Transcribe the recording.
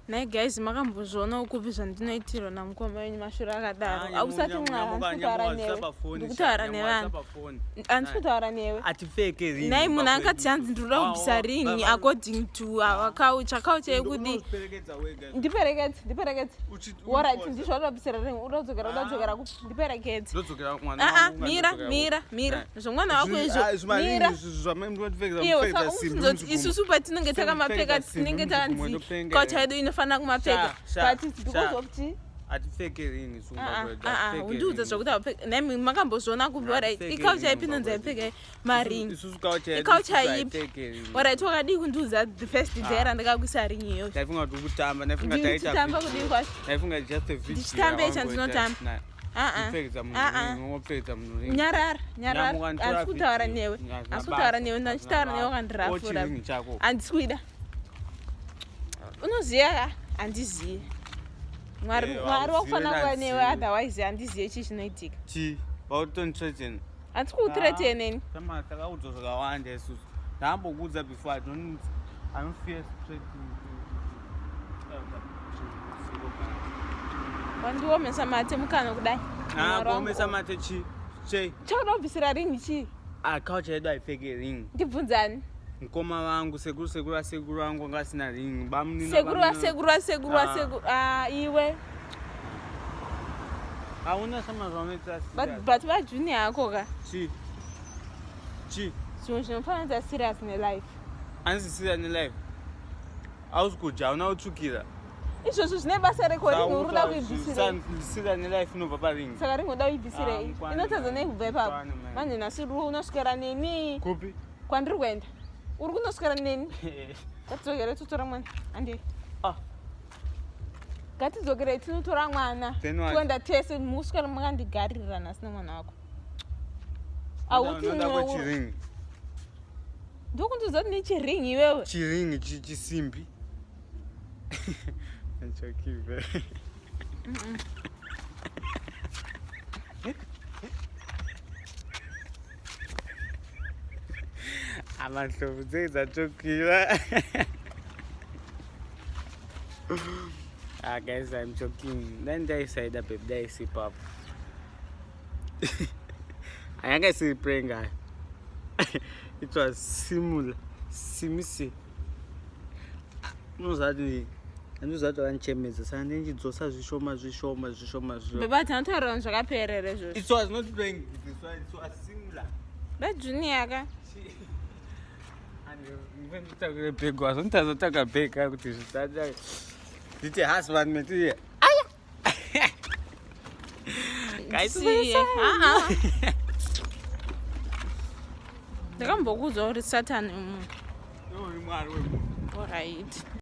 Nai guys, makambozviona ukupi zvandinoitirwa namukoma wenyu mashure akadaro. Ausati mwana ndikutaura nevanhu. Handisi kutaura newe. Nai munhu akati hanzi ndinoda kubvisa ringi according to our culture. Culture yekuti ndiperekedze. Alright, ndizvo ndabvisira ringi. Unodzokera ndiperekedze. Mira. Zvomwana wako izvo. Mira. Isusu patinenge takamapfeka tinenge tanzi culture yedu inofana kumapfeka. But because of ti atifekerini undiudza zvokuti apfeka. Nemi makambozviona kupi? Alright, iculture ipi inonzi aipfeka maringi? Iculture ipi? Alright, wakadii kundiudza the first day randakakuisa ringi iyoyo? ndaifunga kuti kutamba, ndaifunga taita tamba kudii kwacho? ndaifunga just a video. Ndichitamba ichi handinotamba. Nyarara. Handisi kutaura newe. Ndichitaura newe wakandirafura. Handisi kuida. Unoziya ka? Handiziye. Mwari wakufanira kuva newe, otherwise handiziye chii chinoitika. Chii? Vautondithreaten? Handisi kukuthreaten neni. Takaudzwa zvakawanda isusu. Ndakambokuudza before, I don't fear threatening. Wandiomesa mate mukana kudai. Kuomesa mate chii? Chakuda kubvisira ringi chii? Culture yedu haipfeki ringi. Ndibvunzani. Mukoma wangu, sekuru wangu anga asina ringi. Sekuru. Iwe. Hauna sama zvaunoita serious. But vajunior ako ka? Chii? Zvinhu zvinofanira serious nelife. Handisi serious nelife. Hausi kudya, hauna kutsvukira. Izvozvo zvine basa reko ringi uri kuda kuibvisirei? Serious nelife inobva paringi. Saka ringi unoda kuibvisirei? Inotadza nekubva ipapo. Manje nhasi unoswera neni? Kupi? Kwandiri kuenda. Uri kunoswera neni? Ngatidzokere totora mwana. Handei. Ngatidzokere tinotora mwana. Toenda tese muswera makandigaririra nhasi nemwana wako. Chiringi. Ndokundiudza kuti nechiringi iwewe. Chiringi chisimbi. Nchokive. Amahlobo dzeidzachokira. Guys, I'm joking. Then they said that babe, they sip up. I guess it's praying guy. It was simisi. Nozati vanchemedza saka ndinchidzosa zvishoma. Baba tinotaura vanhu zvakaperera izvozvo. It was not playing, it was similar. Vajunior ka? Nditakure bhegi wazonditazotaka bhegi kuti zvitata nditi husband metiye aya ndakambokuudza uri satani umunhu. uri mwari wemunhu. Alright.